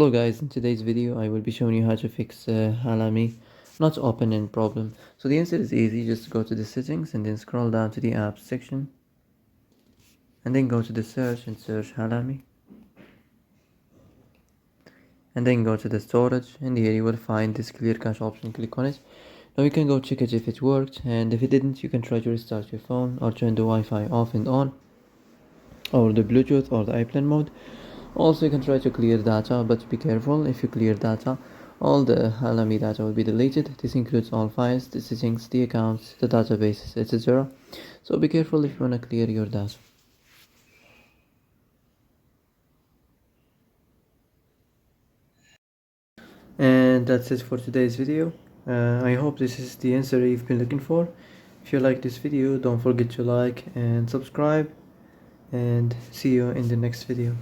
Hello guys, in today's video I will be showing you how to fix Halame not opening problem. So the answer is easy, just go to the settings and then scroll down to the apps section and then go to the search and search Halame and then go to the storage and here you will find this clear cache option. Click on it. Now you can go check it if it worked, and if it didn't you can try to restart your phone or turn the Wi-Fi off and on, or the Bluetooth or the airplane mode. Also you can try to clear data, but be careful. If you clear data, all the Halame data will be deleted. This includes all files, the settings, the accounts, the databases, etc. So be careful if you want to clear your data. And that's it for today's video. I hope this is the answer you've been looking for. If you like this video, don't forget to like and subscribe, and see you in the next video.